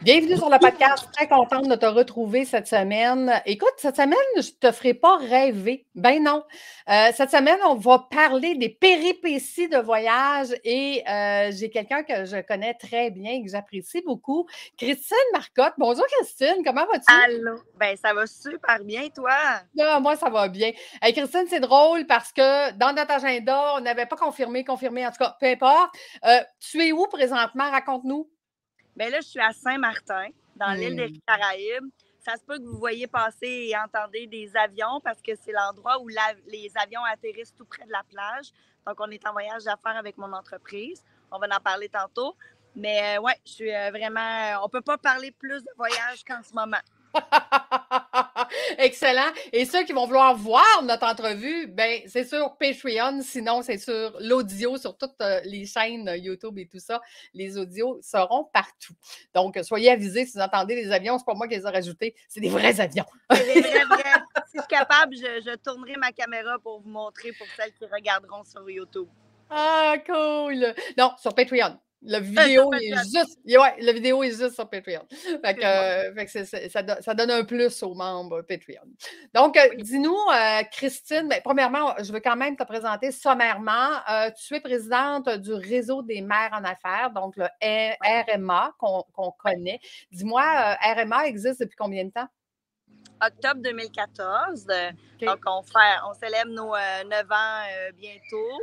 Bienvenue sur le podcast. Très contente de te retrouver cette semaine. Écoute, cette semaine, je ne te ferai pas rêver. Ben non. Cette semaine, on va parler des péripéties de voyage et j'ai quelqu'un que je connais très bien et que j'apprécie beaucoup. Christine Marcotte. Bonjour Christine, comment vas-tu? Allô? Ben, ça va super bien, toi? Ah, moi, ça va bien. Hey, Christine, c'est drôle parce que dans notre agenda, on n'avait pas confirmé, en tout cas, peu importe. Tu es où présentement? Raconte-nous. Ben là, je suis à Saint-Martin, dans l'île des Hmm. Caraïbes. Ça se peut que vous voyez passer et entendez des avions parce que c'est l'endroit où les avions atterrissent tout près de la plage. Donc, on est en voyage d'affaires avec mon entreprise. On va en parler tantôt. Mais ouais, je suis vraiment... On peut pas parler plus de voyage qu'en ce moment. Excellent. Et ceux qui vont vouloir voir notre entrevue, ben c'est sur Patreon, sinon c'est sur l'audio, sur toutes les chaînes YouTube et tout ça. Les audios seront partout. Donc, soyez avisés si vous entendez des avions, c'est pas moi qui les ai rajoutés, c'est des vrais avions. C'est des vrais. Si je suis capable, je tournerai ma caméra pour vous montrer pour celles qui regarderont sur YouTube. Ah, cool! Non, sur Patreon. La vidéo est juste. Ouais, la vidéo est juste sur Patreon. Fait que ça donne un plus aux membres Patreon. Donc, dis-nous, Christine, ben, premièrement, je veux quand même te présenter sommairement. Tu es présidente du Réseau des mères en affaires, donc le RMA qu'on connaît. Dis-moi, RMA existe depuis combien de temps? Octobre 2014. Okay. Donc, on célèbre nos 9 ans bientôt.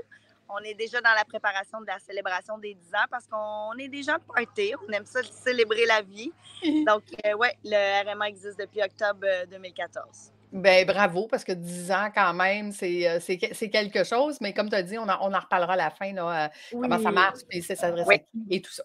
On est déjà dans la préparation de la célébration des 10 ans parce qu'on est des gens de party. On aime ça célébrer la vie. Donc, ouais, le RMA existe depuis octobre 2014. Ben bravo, parce que 10 ans quand même, c'est quelque chose, mais comme tu as dit, on en reparlera à la fin, là, comment ça marche, puis ça s'adresse à qui et tout ça.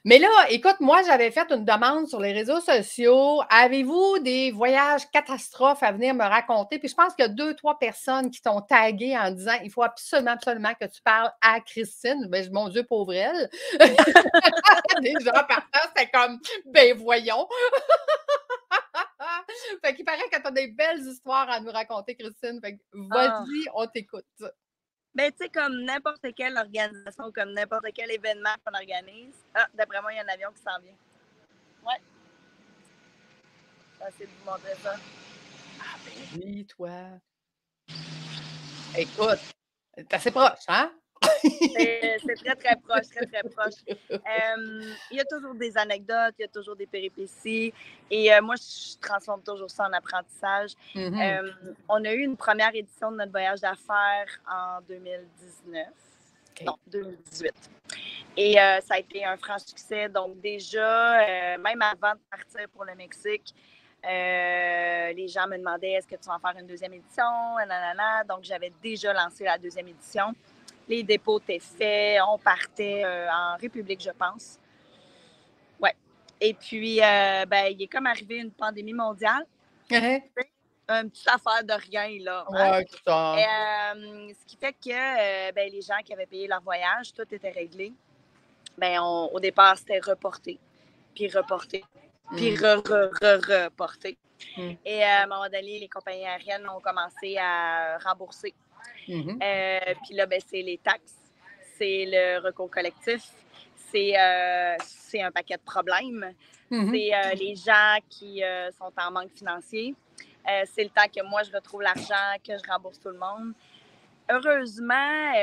Mais là, écoute, moi, j'avais fait une demande sur les réseaux sociaux. Avez-vous des voyages catastrophes à venir me raconter? Puis je pense qu'il y a 2-3 personnes qui t'ont tagué en disant il faut absolument, absolument que tu parles à Christine. Ben, mon Dieu, pauvre elle. Déjà, partant, c'était comme ben voyons. Fait qu'il paraît que tu as des belles histoires à nous raconter, Christine. Fait que vas-y, on t'écoute. Ben, tu sais, comme n'importe quelle organisation, comme n'importe quel événement qu'on organise. Ah, d'après moi, il y a un avion qui s'en vient. Ouais. Je vais essayer de vous montrer ça. Ah, ben oui, toi. Écoute, c'est assez proche, hein? C'est très, très proche, très, très proche. Il y a toujours des anecdotes, il y a toujours des péripéties. Et moi, je transforme toujours ça en apprentissage. On a eu une première édition de notre voyage d'affaires en 2019. Okay. Non, 2018. Et ça a été un franc succès. Donc, déjà, même avant de partir pour le Mexique, les gens me demandaient est-ce que tu vas en faire une deuxième édition? Nanana. Donc, j'avais déjà lancé la deuxième édition. Les dépôts étaient faits. On partait en République, je pense. Ouais. Et puis, ben, il est comme arrivé une pandémie mondiale. Une petite affaire de rien, là. Hein? Ouais, tout ça. Ce qui fait que ben, les gens qui avaient payé leur voyage, tout était réglé. Ben, au départ, c'était reporté, puis reporté, puis reporté. Et à un moment donné, les compagnies aériennes ont commencé à rembourser. Puis là, ben, c'est les taxes, c'est le recours collectif, c'est un paquet de problèmes. C'est les gens qui sont en manque financier. C'est le temps que moi, je retrouve l'argent, que je rembourse tout le monde. Heureusement,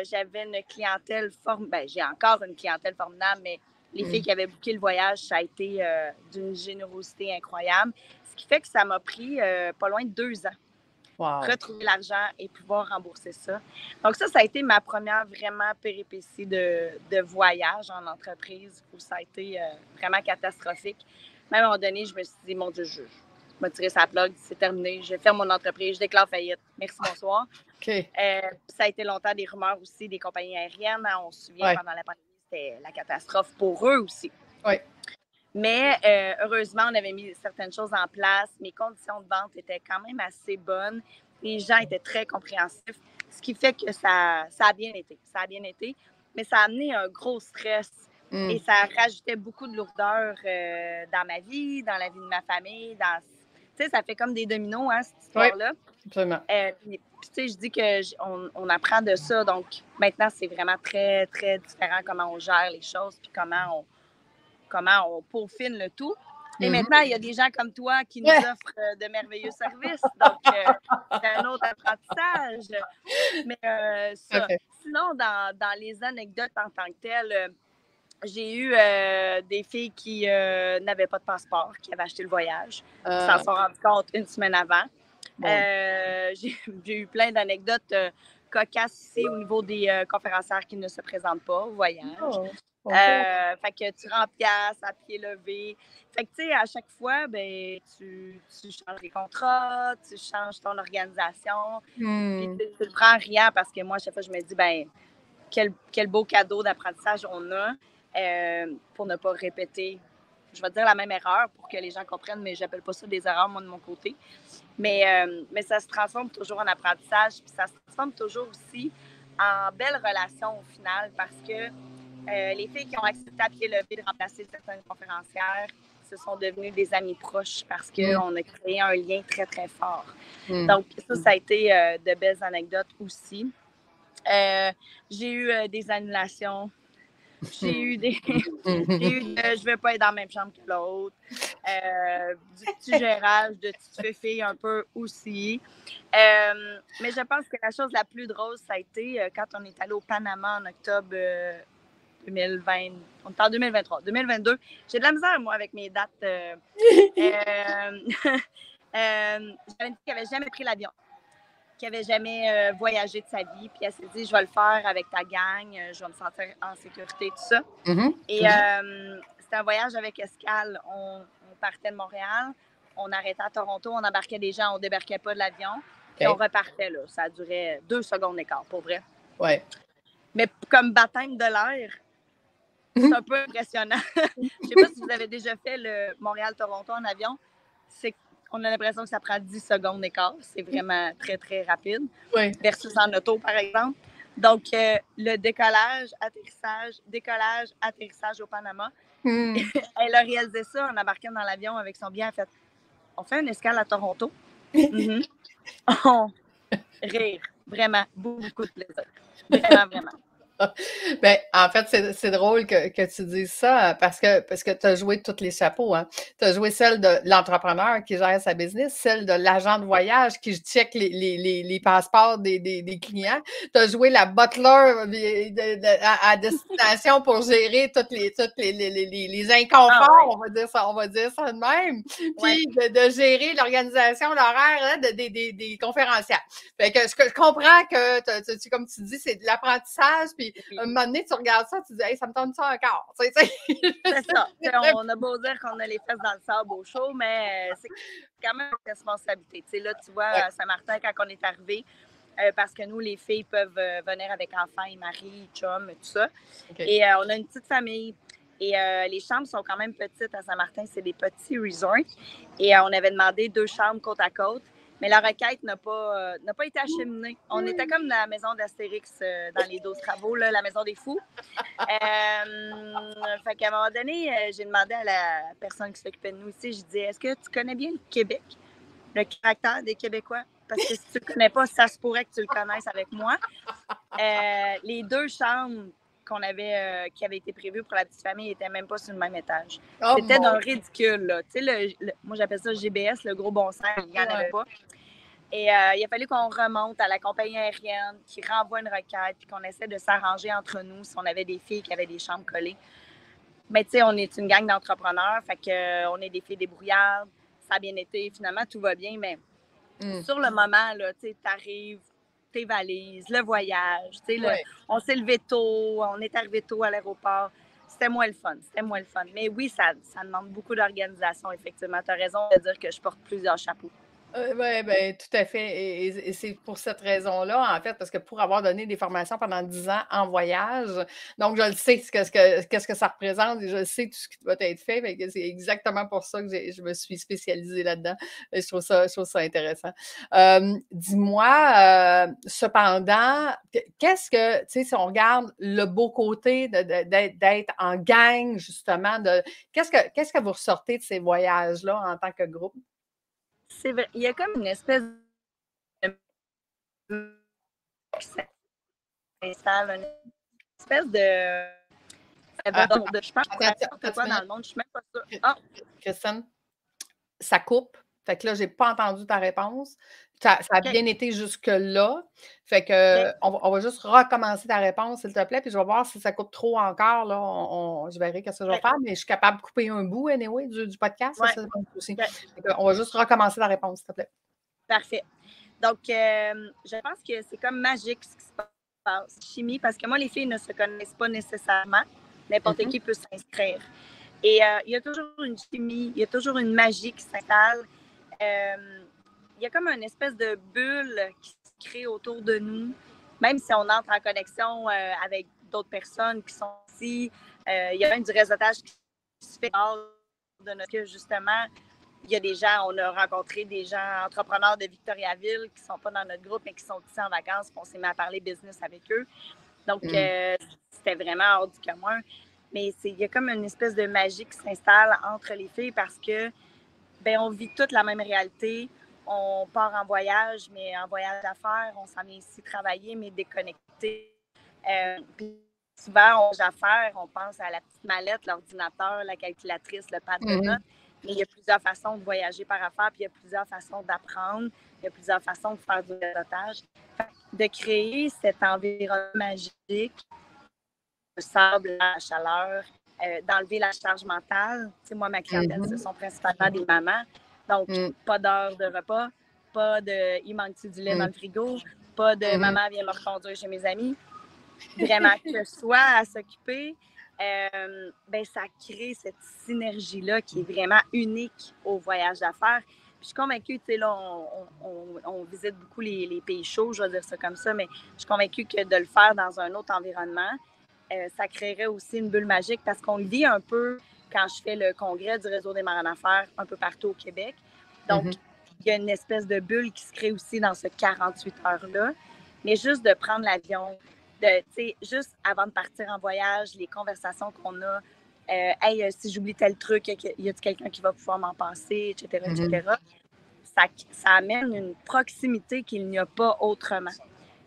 j'avais une clientèle formidable. Ben, j'ai encore une clientèle formidable, mais les filles qui avaient booké le voyage, ça a été d'une générosité incroyable. Ce qui fait que ça m'a pris pas loin de 2 ans. Wow. Retrouver l'argent et pouvoir rembourser ça. Donc ça a été ma première vraiment péripétie de voyage en entreprise où ça a été vraiment catastrophique. Même à un moment donné, je me suis dit, mon Dieu, je vais tirer sa plug, c'est terminé, je ferme mon entreprise, je déclare faillite. Merci, bonsoir. Okay. Ça a été longtemps des rumeurs aussi des compagnies aériennes. Hein, on se souvient, pendant la pandémie, c'était la catastrophe pour eux aussi. Oui. Mais heureusement, on avait mis certaines choses en place. Mes conditions de vente étaient quand même assez bonnes. Les gens étaient très compréhensifs, ce qui fait que ça a bien été. Ça a bien été, mais ça a amené un gros stress et ça rajoutait beaucoup de lourdeur dans ma vie, dans la vie de ma famille. Tu sais, ça fait comme des dominos, hein, cette histoire-là. Oui, absolument. Puis, tu sais, je dis qu'on apprend de ça. Donc, maintenant, c'est vraiment très, très différent comment on gère les choses puis comment comment on peaufine le tout. Et maintenant, il y a des gens comme toi qui nous offrent de merveilleux services. Donc, c'est un autre apprentissage. Mais ça. Sinon, dans les anecdotes en tant que telles, j'ai eu des filles qui n'avaient pas de passeport, qui avaient acheté le voyage, qui s'en sont rendues compte une semaine avant. J'ai eu plein d'anecdotes cocasses ici au niveau des conférencières qui ne se présentent pas au voyage. Fait que tu remplaces à pied levé. Fait que, tu sais, à chaque fois, ben, tu changes les contrats, tu changes ton organisation. Puis tu le prends en riant parce que moi, à chaque fois, je me dis, ben, quel beau cadeau d'apprentissage on a pour ne pas répéter, je vais dire la même erreur pour que les gens comprennent, mais j'appelle pas ça des erreurs, moi, de mon côté. Mais ça se transforme toujours en apprentissage, puis ça se transforme toujours aussi en belle relation au final parce que les filles qui ont accepté à pied levé de remplacer certaines conférencières se sont devenues des amies proches parce qu'on a créé un lien très, très fort. Donc, ça a été de belles anecdotes aussi. J'ai eu des annulations. J'ai eu des. Je vais pas être dans la même chambre que l'autre. Du petit gérage de petite fille un peu aussi. Mais je pense que la chose la plus drôle, ça a été quand on est allé au Panama en octobre 2020. On est en 2023. 2022. J'ai de la misère, moi, avec mes dates. J'avais une fille qui n'avait jamais pris l'avion, qui n'avait jamais voyagé de sa vie. Puis elle s'est dit, je vais le faire avec ta gang, je vais me sentir en sécurité, tout ça. Et c'était un voyage avec escale. On partait de Montréal, on arrêtait à Toronto, on embarquait des gens, on ne débarquait pas de l'avion, puis on repartait. Là. Ça durait 2 secondes d'écart, pour vrai. Mais comme baptême de l'air, c'est un peu impressionnant. Je ne sais pas si vous avez déjà fait le Montréal-Toronto en avion. On a l'impression que ça prend 10 secondes d'écart. C'est vraiment très, très rapide. Versus en auto, par exemple. Donc, le décollage, atterrissage au Panama. Elle a réalisé ça en embarquant dans l'avion avec son billet. Elle a fait, on fait une escale à Toronto. Rire. Vraiment. Beaucoup de plaisir. Vraiment, vraiment. Ben, en fait, c'est drôle que tu dises ça parce que tu as joué tous les chapeaux. Hein. Tu as joué celle de l'entrepreneur qui gère sa business, celle de l'agent de voyage qui check les passeports des clients. Tu as joué la butler à destination pour gérer tous les inconforts, on va dire ça de même. Puis de gérer l'organisation, l'horaire hein, des conférencières. Fait que je comprends que, comme tu dis, c'est de l'apprentissage, puis un moment donné, tu regardes ça, tu dis, hey, ça me tente ça encore. C'est ça. On a beau dire qu'on a les fesses dans le sable au show, mais c'est quand même une responsabilité. T'sais, là, tu vois, à Saint-Martin, quand on est arrivé, parce que nous, les filles peuvent venir avec enfants et mari, chum, tout ça. Et on a une petite famille. Et les chambres sont quand même petites à Saint-Martin. C'est des petits resorts. Et on avait demandé 2 chambres côte à côte. Mais la requête n'a pas été acheminée. On était comme la maison d'Astérix dans les 12 travaux, là, la maison des fous. Fait qu'à un moment donné, j'ai demandé à la personne qui s'occupait de nous ici, je dis, est-ce que tu connais bien le Québec, le caractère des Québécois? Parce que si tu ne le connais pas, ça se pourrait que tu le connaisses avec moi. Les 2 chambres qui avaient été prévues pour la petite famille n'étaient même pas sur le même étage. C'était d'un ridicule. Là. Tu sais, moi, j'appelle ça GBS, le gros bon sens. Il n'y en avait pas. Et il a fallu qu'on remonte à la compagnie aérienne, qui renvoie une requête, puis qu'on essaie de s'arranger entre nous si on avait des filles qui avaient des chambres collées. Mais tu sais, on est une gang d'entrepreneurs, fait qu'on est des filles débrouillardes. Ça a bien été. Finalement, tout va bien, mais sur le moment, là, tu sais, t'arrives, tes valises, le voyage, tu sais, on s'est levé tôt, on est arrivé tôt à l'aéroport. C'était moins le fun. Mais oui, ça demande beaucoup d'organisation, effectivement. Tu as raison de dire que je porte plusieurs chapeaux. Oui, ben, tout à fait. Et c'est pour cette raison-là, en fait, parce que pour avoir donné des formations pendant 10 ans en voyage, donc je le sais qu'est-ce que ça représente et je sais tout ce qui doit être fait. C'est exactement pour ça que je me suis spécialisée là-dedans. Et je trouve ça intéressant. Dis-moi, cependant, qu'est-ce que, tu sais, si on regarde le beau côté d'être en gang, justement, qu'est-ce que vous ressortez de ces voyages-là en tant que groupe? C'est vrai. Il y a comme une espèce de Je pense que n'importe quoi dans le monde, je suis même pas sûre. Ah! Christine, ça coupe. Fait que là, j'ai pas entendu ta réponse. Ça a bien été jusque-là. Fait que on va juste recommencer ta réponse, s'il te plaît, puis je vais voir si ça coupe trop encore. Là, je verrai qu'est-ce que je vais faire, mais je suis capable de couper un bout, anyway, du podcast. Ça, c'est pas un souci. On va juste recommencer la réponse, s'il te plaît. Parfait. Donc, je pense que c'est comme magique ce qui se passe. Chimie, parce que moi, les filles ne se connaissent pas nécessairement. N'importe qui peut s'inscrire. Et il y a toujours une chimie, il y a toujours une magie qui s'installe. Il y a comme une espèce de bulle qui se crée autour de nous, même si on entre en connexion avec d'autres personnes qui sont ici. Il y a même du réseautage qui se fait hors de notre... Que justement, il y a des gens, on a rencontré des gens entrepreneurs de Victoriaville qui ne sont pas dans notre groupe, mais qui sont ici en vacances, puis on s'est mis à parler business avec eux. Donc, c'était vraiment hors du commun. Mais il y a comme une espèce de magie qui s'installe entre les filles parce que on vit toute la même réalité. On part en voyage, mais en voyage d'affaires. On s'en vient ici travailler, mais déconnecté. Puis souvent, on voyage d'affaires, on pense à la petite mallette, l'ordinateur, la calculatrice, le pad de notes. Mais il y a plusieurs façons de voyager par affaires, puis il y a plusieurs façons d'apprendre, il y a plusieurs façons de faire du réseautage. De créer cet environnement magique, le sable, la chaleur, d'enlever la charge mentale. Tu sais, moi, ma clientèle, ce sont principalement des mamans. Donc, pas d'heure de repas, pas de « il manque-tu du lait dans le frigo », pas de « maman vient me reconduire chez mes amis ». Vraiment, que soit à s'occuper, ça crée cette synergie-là qui est vraiment unique au voyage d'affaires. Puis je suis convaincue, tu sais, là, on visite beaucoup les pays chauds, je vais dire ça comme ça, mais je suis convaincue que de le faire dans un autre environnement, ça créerait aussi une bulle magique parce qu'on le vit un peu quand je fais le congrès du réseau des mères en affaires un peu partout au Québec. Donc, il y a une espèce de bulle qui se crée aussi dans ce 48 heures-là. Mais juste de prendre l'avion, juste avant de partir en voyage, les conversations qu'on a, hey, si j'oublie tel truc, y a-t-il quelqu'un qui va pouvoir m'en passer, etc., etc. Ça amène une proximité qu'il n'y a pas autrement.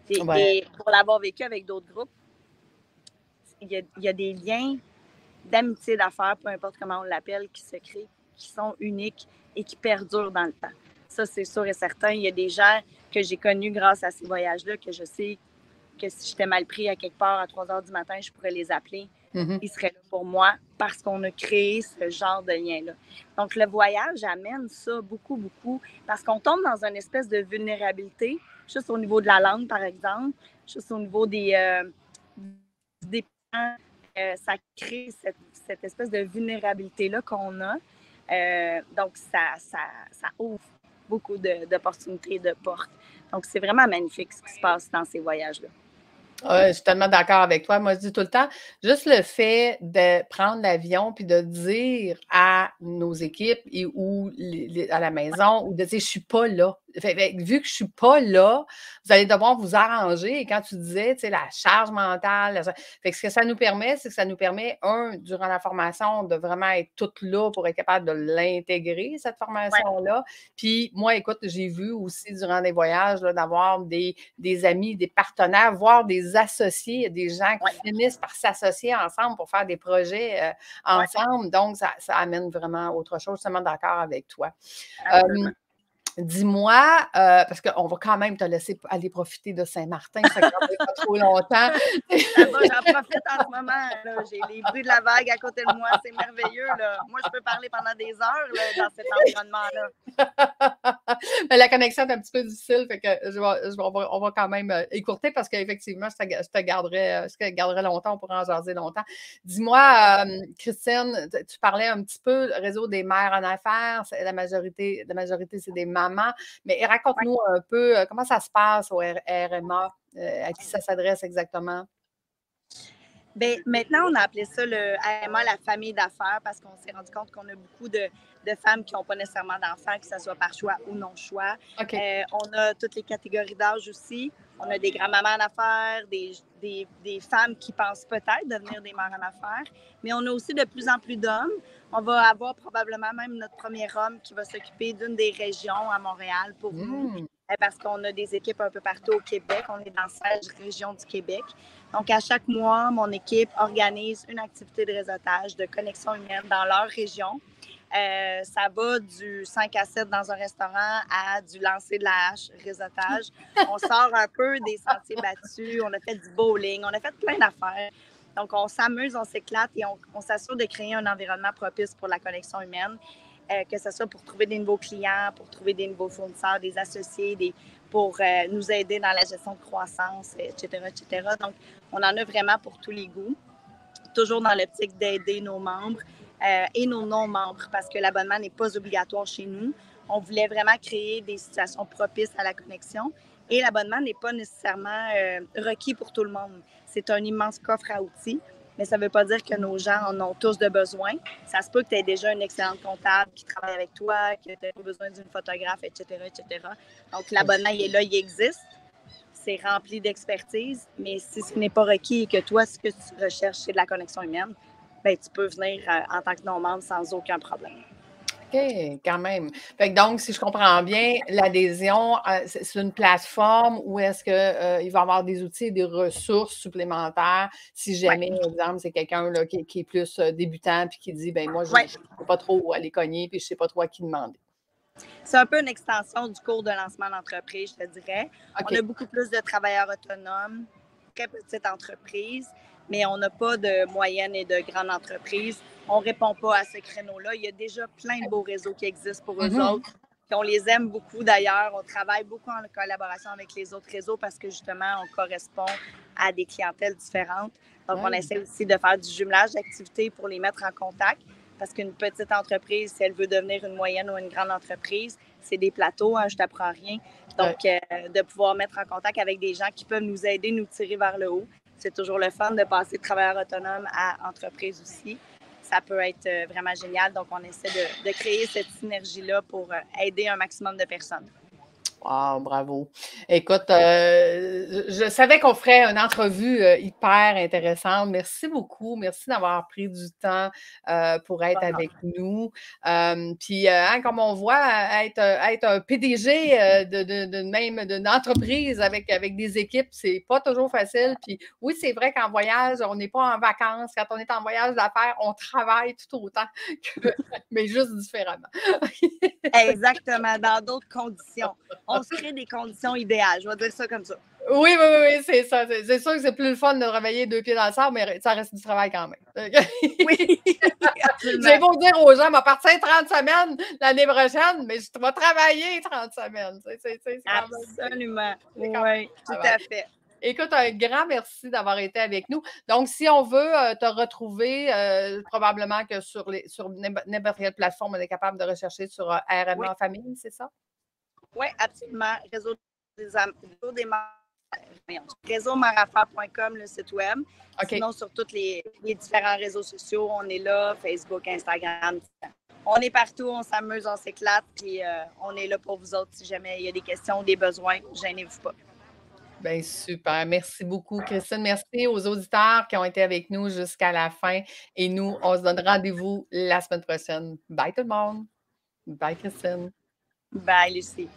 Et pour l'avoir vécu avec d'autres groupes, il y a des liens d'amitié d'affaires, peu importe comment on l'appelle, qui se créent, qui sont uniques et qui perdurent dans le temps. Ça, c'est sûr et certain. Il y a des gens que j'ai connus grâce à ces voyages-là, que je sais que si j'étais mal pris à quelque part à 3 heures du matin, je pourrais les appeler. Ils seraient là pour moi parce qu'on a créé ce genre de lien-là. Donc, le voyage amène ça beaucoup, beaucoup parce qu'on tombe dans une espèce de vulnérabilité, juste au niveau de la langue, par exemple, juste au niveau des ça crée cette espèce de vulnérabilité-là qu'on a. Donc, ça ouvre beaucoup d'opportunités, de portes. Donc, c'est vraiment magnifique ce qui se passe dans ces voyages-là. Ouais, je suis tellement d'accord avec toi. Moi, je dis tout le temps, juste le fait de prendre l'avion puis de dire à nos équipes ou à la maison ou de dire, je suis pas là. Vu que je suis pas là, vous allez devoir vous arranger. Et quand tu disais, tu sais, la charge mentale, ce que ça nous permet, c'est que ça nous permet, durant la formation, de vraiment être toutes là pour être capable de l'intégrer, cette formation-là. Puis moi, écoute, j'ai vu aussi durant des voyages là, d'avoir des amis, des partenaires, voire des associés, des gens qui finissent par s'associer ensemble pour faire des projets ensemble. Donc, ça amène vraiment autre chose. Je suis tellement d'accord avec toi. Dis-moi, parce qu'on va quand même te laisser aller profiter de Saint-Martin, ça ne pas trop longtemps. Ça va, j'en profite en ce moment. Là. J'ai les bruits de la vague à côté de moi, c'est merveilleux. Là. Moi, je peux parler pendant des heures là, dans cet environnement-là. Mais la connexion est un petit peu difficile, fait que on va quand même écourter parce qu'effectivement, je te garderai longtemps, on pourra en jaser longtemps. Dis-moi, Christine, tu parlais un petit peu du réseau des mères en affaires, la majorité c'est des mamans, mais raconte-nous un peu comment ça se passe au RMA, à qui ça s'adresse exactement? Bien, maintenant, on a appelé ça le RMA, la famille d'affaires, parce qu'on s'est rendu compte qu'on a beaucoup de femmes qui n'ont pas nécessairement d'enfants, que ce soit par choix ou non choix. Okay. On a toutes les catégories d'âge aussi. On a des grands-mamans en affaires, des femmes qui pensent peut-être devenir des mères en affaires, mais on a aussi de plus en plus d'hommes. On va avoir probablement même notre premier homme qui va s'occuper d'une des régions à Montréal pour nous. parce qu'on a des équipes un peu partout au Québec. On est dans 16 régions du Québec. Donc, à chaque mois, mon équipe organise une activité de réseautage, de connexion humaine dans leur région. Ça va du 5 à 7 dans un restaurant à du lancer de la hache, réseautage. On sort un peu des sentiers battus, on a fait du bowling, on a fait plein d'affaires. Donc, on s'amuse, on s'éclate et on s'assure de créer un environnement propice pour la connexion humaine, que ce soit pour trouver des nouveaux clients, pour trouver des nouveaux fournisseurs, des associés, pour nous aider dans la gestion de croissance, etc., etc. Donc, on en a vraiment pour tous les goûts, toujours dans l'optique d'aider nos membres et nos non-membres, parce que l'abonnement n'est pas obligatoire chez nous. On voulait vraiment créer des situations propices à la connexion et l'abonnement n'est pas nécessairement requis pour tout le monde. C'est un immense coffre à outils, mais ça ne veut pas dire que nos gens en ont tous de besoin. Ça se peut que tu aies déjà une excellente comptable qui travaille avec toi, que tu as besoin d'une photographe, etc., etc. Donc, l'abonnement, il est là, il existe. C'est rempli d'expertise, mais si ce n'est pas requis et que toi, ce que tu recherches, c'est de la connexion humaine, bien, tu peux venir en tant que non-membre sans aucun problème. OK, quand même. Fait que donc, si je comprends bien, l'adhésion, c'est une plateforme où est-ce qu'il va y avoir des outils et des ressources supplémentaires si jamais, par exemple, c'est quelqu'un là, qui est plus débutant puis qui dit, ben moi, je ne sais pas trop où aller cogner puis je ne sais pas trop à qui demander. C'est un peu une extension du cours de lancement d'entreprise, je te dirais. Okay. On a beaucoup plus de travailleurs autonomes, très petites entreprises, mais on n'a pas de moyennes et de grandes entreprises. On ne répond pas à ce créneau-là. Il y a déjà plein de beaux réseaux qui existent pour eux autres. Puis on les aime beaucoup d'ailleurs. On travaille beaucoup en collaboration avec les autres réseaux parce que justement, on correspond à des clientèles différentes. Donc, on essaie aussi de faire du jumelage d'activités pour les mettre en contact. Parce qu'une petite entreprise, si elle veut devenir une moyenne ou une grande entreprise, c'est des plateaux, hein, je ne t'apprends rien. Donc, de pouvoir mettre en contact avec des gens qui peuvent nous aider, nous tirer vers le haut. C'est toujours le fun de passer de travailleur autonome à entreprise aussi. Ça peut être vraiment génial. Donc, on essaie de créer cette synergie-là pour aider un maximum de personnes. Wow, bravo. Écoute, je savais qu'on ferait une entrevue hyper intéressante. Merci beaucoup. Merci d'avoir pris du temps pour être avec nous. Puis, comme on voit, être un PDG d'une entreprise avec des équipes, c'est pas toujours facile. Puis, oui, c'est vrai qu'en voyage, on n'est pas en vacances. Quand on est en voyage d'affaires, on travaille tout autant, mais juste différemment. Exactement, dans d'autres conditions. On se crée des conditions idéales, je vais dire ça comme ça. Oui, c'est ça. C'est sûr que c'est plus le fun de travailler 2 pieds dans le sable, mais ça reste du travail quand même. Oui, j'ai beau dire aux gens, va partir 30 semaines l'année prochaine, mais je vais travailler 30 semaines. Absolument. Oui, tout à fait. Écoute, un grand merci d'avoir été avec nous. Donc, si on veut te retrouver, probablement que sur n'importe quelle plateforme, on est capable de rechercher sur RMA Famille, c'est ça? Oui, absolument. Réseau-marafa.com, le site web. Okay. Sinon, sur tous les différents réseaux sociaux, on est là, Facebook, Instagram. On est partout, on s'amuse, on s'éclate, puis on est là pour vous autres si jamais il y a des questions ou des besoins. Gênez-vous pas. Bien, super. Merci beaucoup, Christine. Merci aux auditeurs qui ont été avec nous jusqu'à la fin. Et nous, on se donne rendez-vous la semaine prochaine. Bye tout le monde. Bye, Christine. Bye, Lucie.